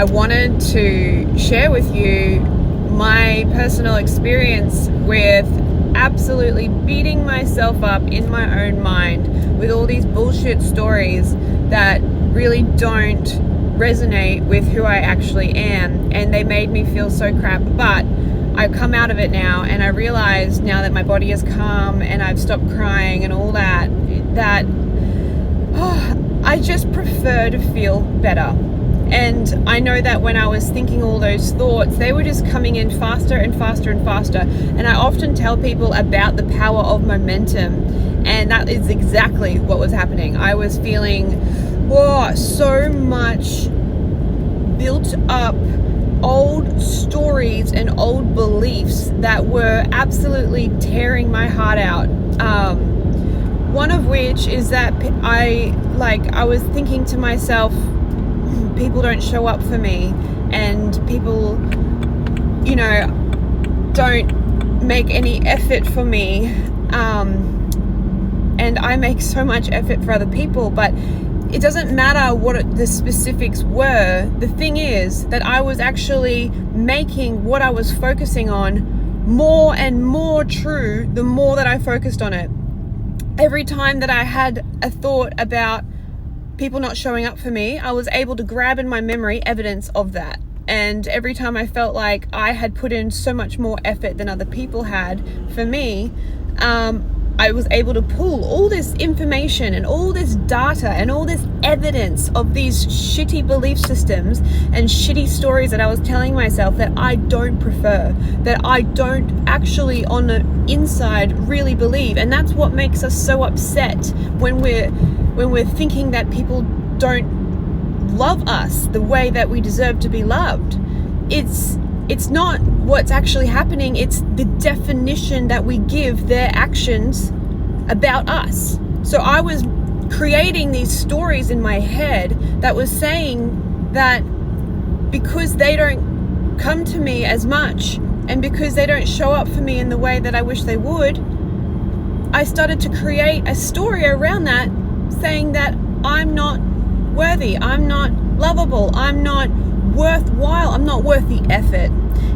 I wanted to share with you my personal experience with absolutely beating myself up in my own mind with all these bullshit stories that really don't resonate with who I actually am, and they made me feel so crap. But I've come out of it now, and I realize now that my body is calm and I've stopped crying and all that I just prefer to feel better. And I know that when I was thinking all those thoughts, they were just coming in faster and faster and faster. And I often tell people about the power of momentum, and that is exactly what was happening. I was feeling so much built up old stories and old beliefs that were absolutely tearing my heart out. One of which is that I was thinking to myself, people don't show up for me, and people, don't make any effort for me. And I make so much effort for other people, but it doesn't matter what the specifics were. The thing is that I was actually making what I was focusing on more and more true the more that I focused on it. Every time that I had a thought about people not showing up for me, I was able to grab in my memory evidence of that. And every time I felt like I had put in so much more effort than other people had for me, I was able to pull all this information and all this data and all this evidence of these shitty belief systems and shitty stories that I was telling myself that I don't prefer, that I don't actually on the inside really believe. And that's what makes us so upset when we're thinking that people don't love us the way that we deserve to be loved. It's not what's actually happening, it's the definition that we give their actions about us. So I was creating these stories in my head that was saying that because they don't come to me as much and because they don't show up for me in the way that I wish they would, I started to create a story around that, saying that I'm not worthy, I'm not lovable, I'm not worthwhile, I'm not worth the effort.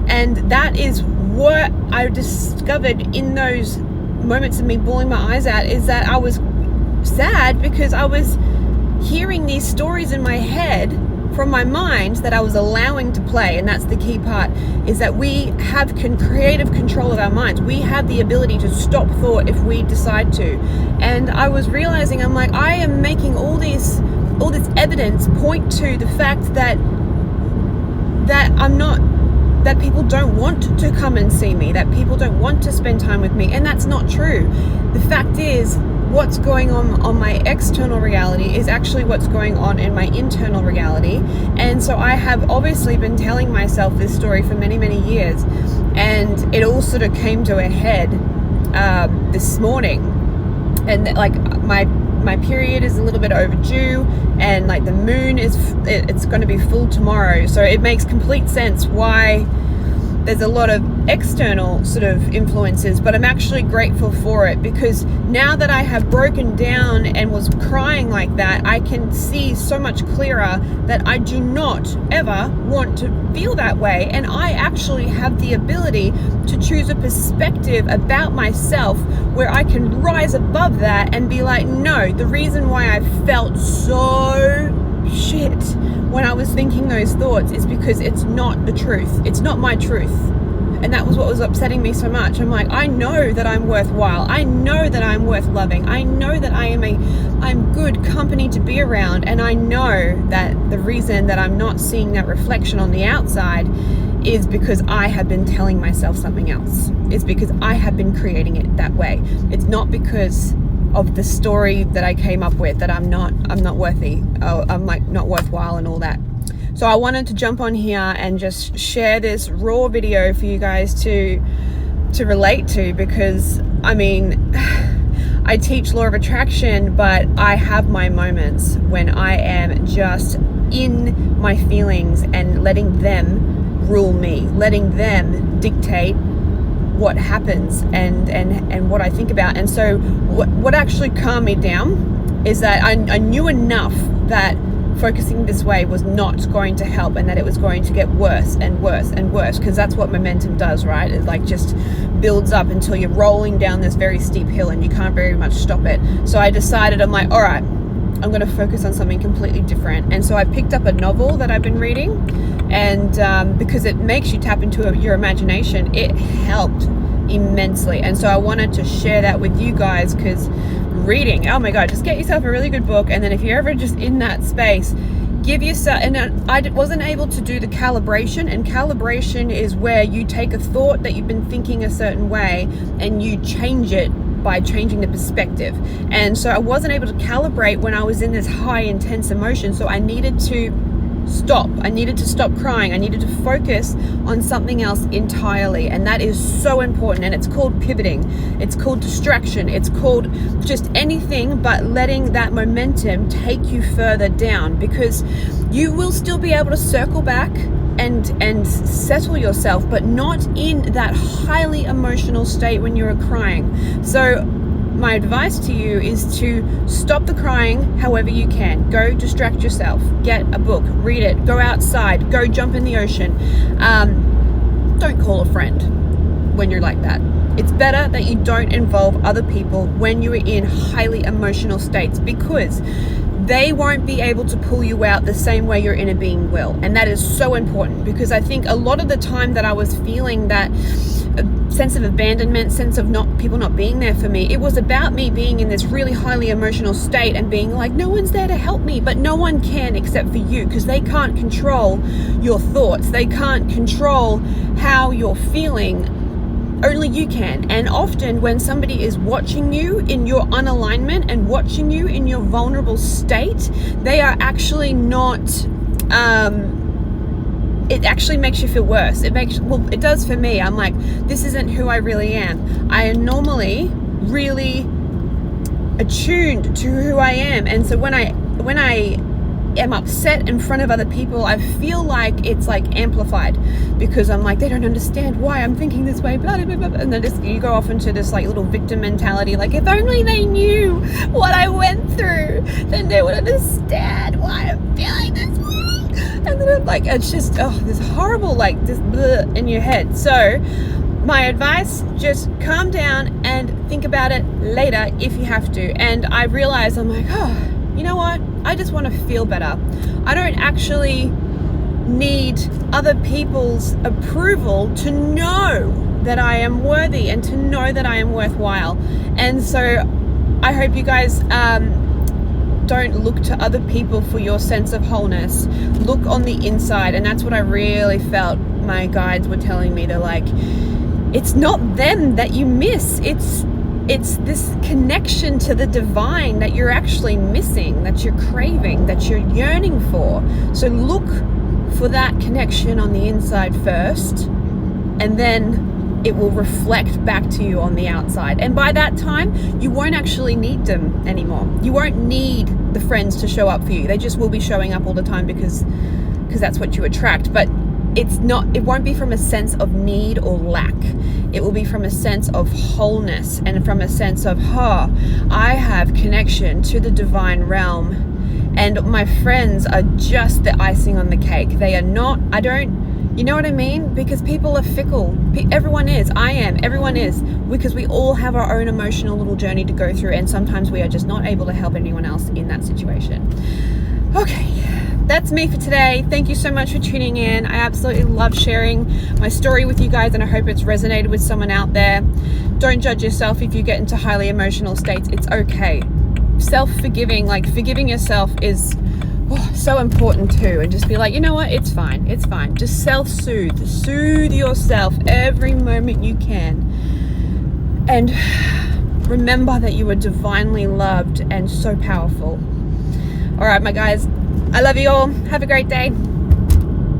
And that is what I discovered in those moments of me bawling my eyes out, is that I was sad because I was hearing these stories in my head from my mind that I was allowing to play. And that's the key part, is that we have creative control of our minds. We have the ability to stop thought if we decide to. And I was realizing, I'm like, I am making all this evidence point to the fact that that people don't want to come and see me, that people don't want to spend time with me. And that's not true. The fact is, what's going on my external reality is actually what's going on in my internal reality. And so I have obviously been telling myself this story for many, many years, and it all sort of came to a head this morning. And like my period is a little bit overdue, and like the moon it's going to be full tomorrow, so it makes complete sense why there's a lot of external sort of influences. But I'm actually grateful for it, because now that I have broken down and was crying like that, I can see so much clearer that I do not ever want to feel that way. And I actually have the ability to choose a perspective about myself where I can rise above that and be like, no, the reason why I felt so shit when I was thinking those thoughts is because it's not the truth. It's not my truth. And that was what was upsetting me so much. I'm like, I know that I'm worthwhile. I know that I'm worth loving. I know that I'm good company to be around. And I know that the reason that I'm not seeing that reflection on the outside is because I have been telling myself something else. It's because I have been creating it that way. It's not because of the story that I came up with that I'm not worthy. I'm like not worthwhile and all that. So I wanted to jump on here and just share this raw video for you guys to relate to, because I mean, I teach law of attraction, but I have my moments when I am just in my feelings and letting them rule me, letting them dictate what happens and what I think about. And so what actually calmed me down is that I knew enough that focusing this way was not going to help, and that it was going to get worse and worse and worse, because that's what momentum does, right? It like just builds up until you're rolling down this very steep hill and you can't very much stop it. So I decided, I'm like, all right, I'm going to focus on something completely different. And so I picked up a novel that I've been reading, and because it makes you tap into your imagination, it helped immensely. And so I wanted to share that with you guys, because reading, oh my god, just get yourself a really good book, and then if you're ever just in that space, give yourself, and I wasn't able to do the calibration, and calibration is where you take a thought that you've been thinking a certain way and you change it by changing the perspective. And so I wasn't able to calibrate when I was in this high intense emotion, so I needed to stop. I needed to stop crying. I needed to focus on something else entirely, and that is so important. And it's called pivoting, it's called distraction, it's called just anything but letting that momentum take you further down, because you will still be able to circle back and settle yourself, but not in that highly emotional state when you're crying. So my advice to you is to stop the crying however you can. Go distract yourself, get a book, read it, go outside, go jump in the ocean. Don't call a friend when you're like that. It's better that you don't involve other people when you are in highly emotional states, because they won't be able to pull you out the same way your inner being will. And that is so important, because I think a lot of the time that I was feeling that sense of abandonment, sense of people not being there for me, it was about me being in this really highly emotional state and being like, no one's there to help me. But no one can except for you, because they can't control your thoughts, they can't control how you're feeling. Only you can. And often when somebody is watching you in your unalignment and watching you in your vulnerable state, they are actually not it actually makes you feel worse. It does for me. I'm like, this isn't who I really am. I am normally really attuned to who I am, and so when I am upset in front of other people, I feel like it's like amplified, because I'm like, they don't understand why I'm thinking this way, blah, blah, blah, blah. And then you go off into this like little victim mentality, like if only they knew what I went through, then they would understand why I'm feeling this way. And then I'm like, it's just this horrible like this bleh in your head. So my advice, just calm down and think about it later if you have to. And I realized, I'm like, you know what? I just want to feel better. I don't actually need other people's approval to know that I am worthy and to know that I am worthwhile. And so I hope you guys don't look to other people for your sense of wholeness. Look on the inside. And that's what I really felt my guides were telling me. They're like, it's not them that you miss. It's this connection to the divine that you're actually missing, that you're craving, that you're yearning for. So look for that connection on the inside first, and then it will reflect back to you on the outside. And by that time, you won't actually need them anymore. You won't need the friends to show up for you. They just will be showing up all the time because that's what you attract. But it won't be from a sense of need or lack. It will be from a sense of wholeness and from a sense of, I have connection to the divine realm, and my friends are just the icing on the cake. They are not, you know what I mean? Because people are fickle. Everyone is. I am. Everyone is. Because we all have our own emotional little journey to go through, and sometimes we are just not able to help anyone else in that situation. Okay. That's me for today. Thank you so much for tuning in. I absolutely love sharing my story with you guys, and I hope it's resonated with someone out there. Don't judge yourself if you get into highly emotional states. It's okay. Self-forgiving, like forgiving yourself, is so important too. And just be like, you know what? It's fine. It's fine. Just self-soothe. Soothe yourself every moment you can. And remember that you are divinely loved and so powerful. All right, my guys. I love you all. Have a great day.